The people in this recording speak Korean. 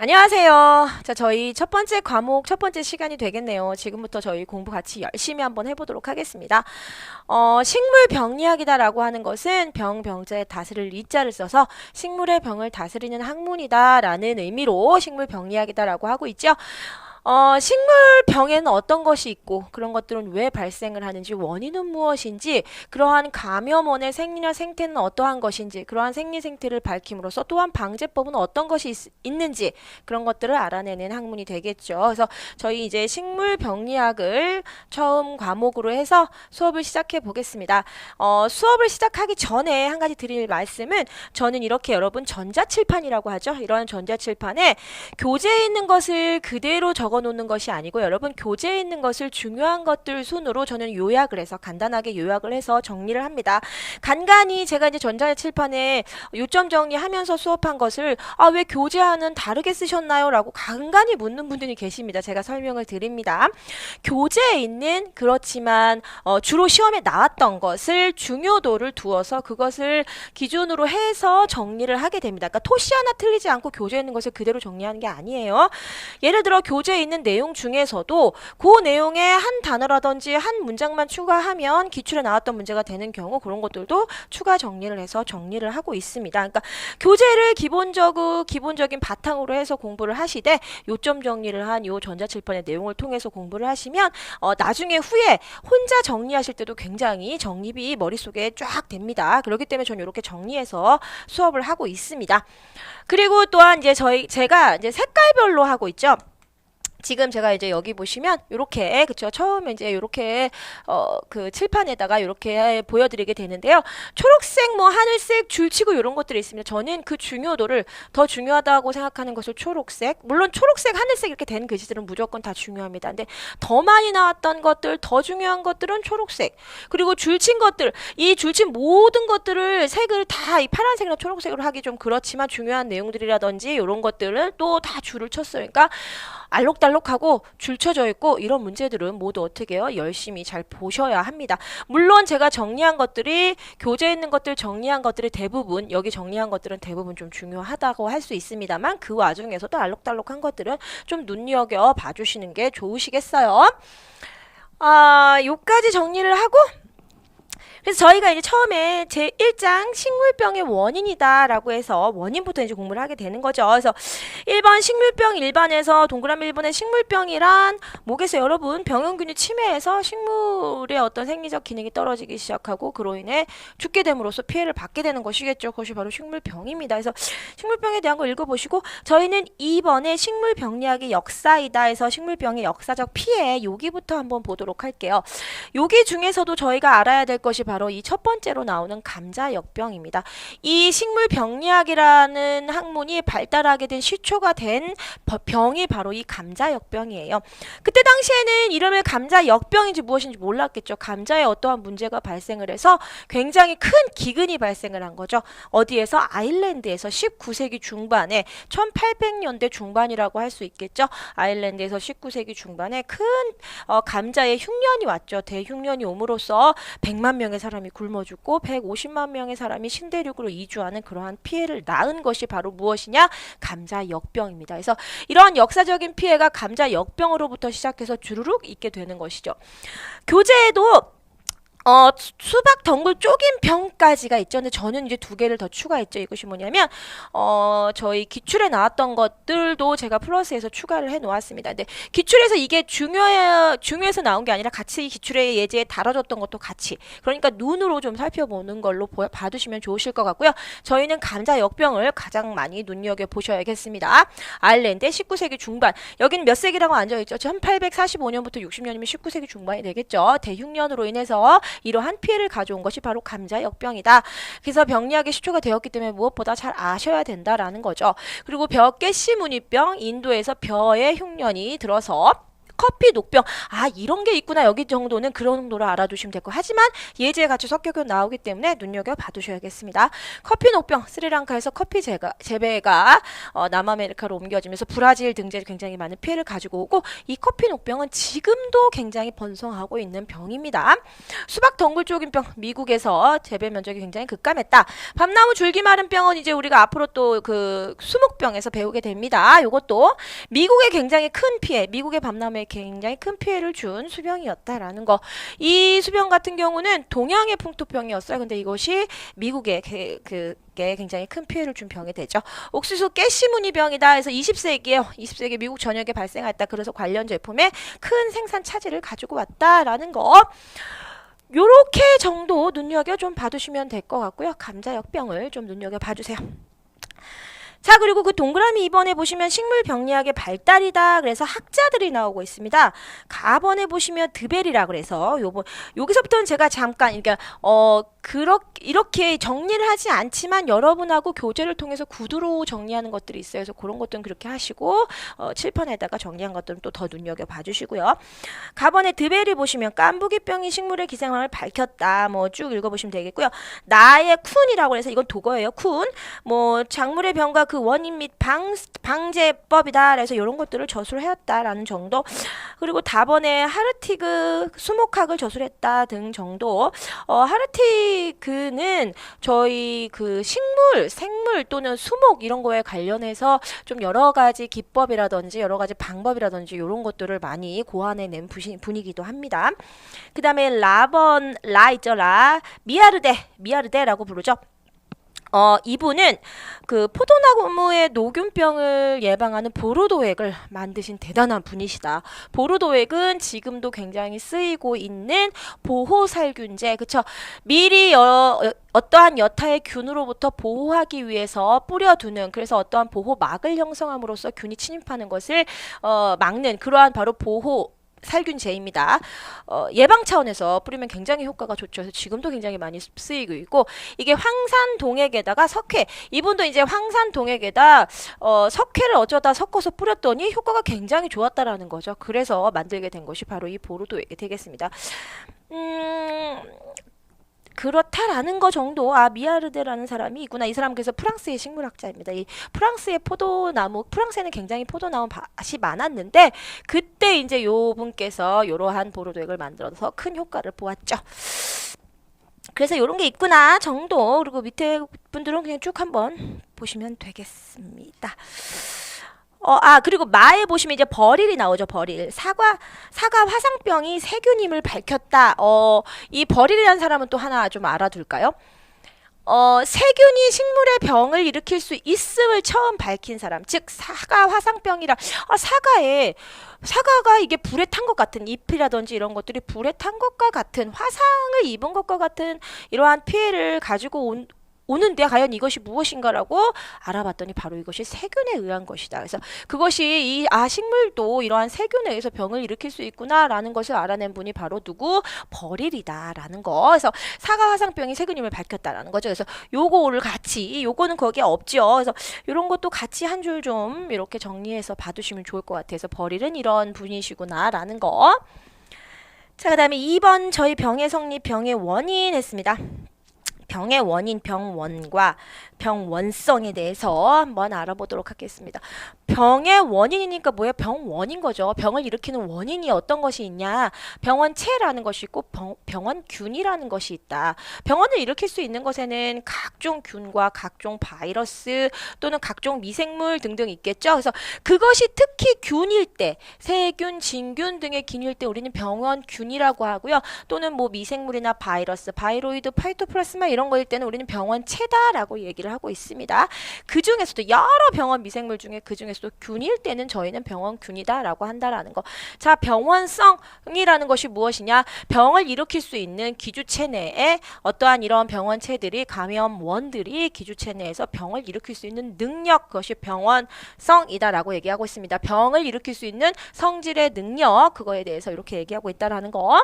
안녕하세요. 자, 저희 첫 번째 과목, 첫 번째 시간이 되겠네요. 지금부터 저희 공부 같이 열심히 한번 해보도록 하겠습니다. 식물 병리학이다라고 하는 것은 병자에 다스릴 이자를 써서 식물의 병을 다스리는 학문이다라는 의미로 식물 병리학이다라고 하고 있죠. 식물병에는 어떤 것이 있고 그런 것들은 왜 발생을 하는지 원인은 무엇인지 그러한 감염원의 생리나 생태는 어떠한 것인지 그러한 생리 생태를 밝힘으로써 또한 방제법은 어떤 것이 있는지 그런 것들을 알아내는 학문이 되겠죠. 그래서 저희 이제 식물병리학을 처음 과목으로 해서 수업을 시작해 보겠습니다. 수업을 시작하기 전에 한 가지 드릴 말씀은 저는 이렇게 여러분 전자칠판이라고 하죠. 이런 전자칠판에 교재에 있는 것을 그대로 적어 놓는 것이 아니고 여러분 교재에 있는 것을 중요한 것들 순으로 저는 요약을 해서 간단하게 요약을 해서 정리를 합니다. 간간히 제가 이제 전자칠판에 요점 정리하면서 수업한 것을 왜 교재와는 다르게 쓰셨나요? 라고 간간히 묻는 분들이 계십니다. 제가 설명을 드립니다. 교재에 있는 그렇지만 주로 시험에 나왔던 것을 중요도를 두어서 그것을 기준으로 해서 정리를 하게 됩니다. 그러니까 토시 하나 틀리지 않고 교재에 있는 것을 그대로 정리하는 게 아니에요. 예를 들어 교재에 있는 내용 중에서도 그 내용에 한 단어라든지 한 문장만 추가하면 기출에 나왔던 문제가 되는 경우 그런 것들도 추가 정리를 해서 정리를 하고 있습니다. 그러니까 교재를 기본적인 바탕으로 해서 공부를 하시되 요점 정리를 한 요 전자칠판의 내용을 통해서 공부를 하시면 나중에 후에 혼자 정리하실 때도 굉장히 정립이 머릿속에 쫙 됩니다. 그렇기 때문에 저는 이렇게 정리해서 수업을 하고 있습니다. 그리고 또한 이제 제가 이제 색깔별로 하고 있죠. 지금 제가 이제 여기 보시면 요렇게 그쵸 처음에 이제 요렇게 그 칠판에다가 요렇게 보여드리게 되는데요. 초록색 뭐 하늘색 줄치고 요런 것들이 있습니다. 저는 그 중요도를 더 중요하다고 생각하는 것을 초록색, 물론 초록색 하늘색 이렇게 된 글씨들은 무조건 다 중요합니다. 근데 더 많이 나왔던 것들, 더 중요한 것들은 초록색, 그리고 줄친 것들, 이 줄친 모든 것들을 색을 다 이 파란색이나 초록색으로 하기 좀 그렇지만 중요한 내용들이라든지 요런 것들은 또 다 줄을 쳤어요. 그러니까 알록달록하고 줄쳐져 있고 이런 문제들은 모두 어떻게 해요? 열심히 잘 보셔야 합니다. 물론 제가 정리한 것들이 교재에 있는 것들 정리한 것들이 대부분 여기 정리한 것들은 대부분 좀 중요하다고 할 수 있습니다만 그 와중에서도 알록달록한 것들은 좀 눈여겨 봐주시는 게 좋으시겠어요. 요까지 정리를 하고 그래서 저희가 이제 처음에 제1장 식물병의 원인이다 라고 해서 원인부터 이제 공부를 하게 되는 거죠. 그래서 1번 식물병 일반에서 동그라미 1번의 식물병이란 뭐겠어요? 여러분 병원균이 침해해서 식물의 어떤 생리적 기능이 떨어지기 시작하고 그로 인해 죽게 됨으로써 피해를 받게 되는 것이겠죠. 그것이 바로 식물병입니다. 그래서 식물병에 대한 거 읽어보시고 저희는 2번의 식물병리학의 역사이다 해서 식물병의 역사적 피해 여기부터 한번 보도록 할게요. 여기 중에서도 저희가 알아야 될 것이 바로 이 첫 번째로 나오는 감자역병입니다. 이 식물병리학이라는 학문이 발달하게 된 시초가 된 병이 바로 이 감자역병이에요. 그때 당시에는 이름을 감자역병인지 무엇인지 몰랐겠죠. 감자에 어떠한 문제가 발생을 해서 굉장히 큰 기근이 발생을 한 거죠. 어디에서? 아일랜드에서 19세기 중반에 1800년대 중반이라고 할 수 있겠죠. 아일랜드에서 19세기 중반에 큰 감자의 흉년이 왔죠. 대흉년이 옴으로써 100만 명의 사람이 굶어 죽고 150만 명의 사람이 신대륙으로 이주하는 그러한 피해를 낳은 것이 바로 무엇이냐? 감자역병입니다. 그래서 이러한 역사적인 피해가 감자역병으로부터 시작해서 주르륵 있게 되는 것이죠. 교재에도 수박 덩굴 쪼긴 병까지가 있죠. 근데 저는 이제 두 개를 더 추가했죠. 이것이 뭐냐면 저희 기출에 나왔던 것들도 제가 플러스해서 추가를 해 놓았습니다. 근데 기출에서 이게 중요해서 나온 게 아니라 같이 기출의 예제에 다뤄졌던 것도 같이 그러니까 눈으로 좀 살펴보는 걸로 봐두시면 좋으실 것 같고요. 저희는 감자역병을 가장 많이 눈여겨보셔야겠습니다. 아일랜드의 19세기 중반 여기는 몇 세기라고 앉아있죠. 1845년부터 60년이면 19세기 중반이 되겠죠. 대흉년으로 인해서 이러한 피해를 가져온 것이 바로 감자역병이다. 그래서 병리학의 시초가 되었기 때문에 무엇보다 잘 아셔야 된다라는 거죠. 그리고 벼 깨씨무늬병 인도에서 벼의 흉년이 들어서 커피, 녹병. 아, 이런 게 있구나. 여기 정도는 그런 정도로 알아두시면 될 거. 하지만 예제에 같이 섞여 나오기 때문에 눈여겨봐 두셔야겠습니다. 커피, 녹병. 스리랑카에서 커피 재배가 남아메리카로 옮겨지면서 브라질 등지에 굉장히 많은 피해를 가지고 오고, 이 커피, 녹병은 지금도 굉장히 번성하고 있는 병입니다. 수박 덩굴 쪽인병. 미국에서 재배 면적이 굉장히 급감했다. 밤나무 줄기 마른 병은 이제 우리가 앞으로 또 그 수목병에서 배우게 됩니다. 이것도 미국에 굉장히 큰 피해, 미국의 밤나무에 굉장히 큰 피해를 준 수병이었다라는 거. 이 수병 같은 경우는 동양의 풍토병이었어요. 근데 이것이 미국에 게 굉장히 큰 피해를 준 병이 되죠. 옥수수 깨시무늬병이다 해서 20세기에 미국 전역에 발생했다. 그래서 관련 제품에 큰 생산 차질을 가지고 왔다라는 거. 요렇게 정도 눈여겨 좀 봐두시면 될 것 같고요. 감자역병을 좀 눈여겨 봐주세요. 자, 그리고 그 동그라미 2번에 보시면 식물병리학의 발달이다. 그래서 학자들이 나오고 있습니다. 가번에 보시면 드벨이라 그래서 여기서부터는 제가 잠깐 이렇게 정리를 하지 않지만 여러분하고 교재를 통해서 구두로 정리하는 것들이 있어요. 그래서 그런 것들은 그렇게 하시고 칠판에다가 정리한 것들은 또 더 눈여겨 봐주시고요. 가번에 드벨이 보시면 깐부기병이 식물의 기생황을 밝혔다. 뭐 쭉 읽어보시면 되겠고요. 나의 쿤이라고 해서 이건 독어예요. 쿤. 뭐 작물의 병과 그 원인 및 방제법이다. 그래서 이런 것들을 저술을 해왔다라는 정도. 그리고 다번에 하르티그 수목학을 저술했다 등 정도. 하르티그는 저희 그 식물, 생물 또는 수목 이런 거에 관련해서 좀 여러 가지 기법이라든지 여러 가지 방법이라든지 이런 것들을 많이 고안해낸 분이기도 합니다. 그 다음에 미아르데라고 부르죠. 이분은 그 포도나무의 녹균병을 예방하는 보르도액을 만드신 대단한 분이시다. 보르도액은 지금도 굉장히 쓰이고 있는 보호살균제, 그쵸? 미리 어떠한 여타의 균으로부터 보호하기 위해서 뿌려두는, 그래서 어떠한 보호막을 형성함으로써 균이 침입하는 것을 막는 그러한 바로 보호 살균제입니다. 예방 차원에서 뿌리면 굉장히 효과가 좋죠. 그래서 지금도 굉장히 많이 쓰이고 있고, 이게 황산동액에다가 석회, 이분도 이제 황산동액에다 석회를 어쩌다 섞어서 뿌렸더니 효과가 굉장히 좋았다라는 거죠. 그래서 만들게 된 것이 바로 이 보르도액이 되겠습니다. 그렇다라는 거 정도. 아, 미아르데라는 사람이 있구나. 이 사람 그래서 프랑스의 식물학자입니다. 이 프랑스의 포도나무, 프랑스에는 굉장히 포도나무 밭이 많았는데 그때 이제 요 분께서 이러한 보르도액을 만들어서 큰 효과를 보았죠. 그래서 요런 게 있구나 정도. 그리고 밑에 분들은 그냥 쭉 한번 보시면 되겠습니다. 그리고 마에 보시면 이제 버릴이 나오죠. 버릴. 사과 화상병이 세균임을 밝혔다. 이 버릴이라는 사람은 또 하나 좀 알아둘까요? 세균이 식물의 병을 일으킬 수 있음을 처음 밝힌 사람. 즉, 사과 화상병이라, 사과가 이게 불에 탄 것 같은 잎이라든지 이런 것들이 불에 탄 것과 같은 화상을 입은 것과 같은 이러한 피해를 가지고 오는데 과연 이것이 무엇인가라고 알아봤더니 바로 이것이 세균에 의한 것이다. 그래서 그것이 식물도 이러한 세균에 의해서 병을 일으킬 수 있구나라는 것을 알아낸 분이 바로 누구? 버릴이다라는 거. 그래서 사과 화상병이 세균임을 밝혔다라는 거죠. 그래서 요거를 같이, 요거는 거기에 없죠. 그래서 이런 것도 같이 한 줄 좀 이렇게 정리해서 봐두시면 좋을 것 같아서 버릴은 이런 분이시구나라는 거. 자, 그 다음에 2번 저희 병의 성립, 병의 원인 했습니다. 병의 원인, 병원과 병원성에 대해서 한번 알아보도록 하겠습니다. 병의 원인이니까 뭐야? 병원인 거죠. 병을 일으키는 원인이 어떤 것이 있냐? 병원체라는 것이 있고 병원균이라는 것이 있다. 병원을 일으킬 수 있는 것에는 각종 균과 각종 바이러스 또는 각종 미생물 등등 있겠죠. 그래서 그것이 특히 균일 때, 세균, 진균 등의 균일 때 우리는 병원균이라고 하고요. 또는 뭐 미생물이나 바이러스, 바이로이드, 파이토플라스마 이런 거일 때는 우리는 병원체다라고 얘기를 하고 있습니다. 그 중에서도 여러 병원 미생물 중에 그 중에서도 균일 때는 저희는 병원균이다라고 한다라는 거. 자, 병원성이라는 것이 무엇이냐? 병을 일으킬 수 있는 기주체 내에 어떠한 이런 병원체들이, 감염원들이 기주체 내에서 병을 일으킬 수 있는 능력, 그것이 병원성이다라고 얘기하고 있습니다. 병을 일으킬 수 있는 성질의 능력, 그거에 대해서 이렇게 얘기하고 있다라는 거.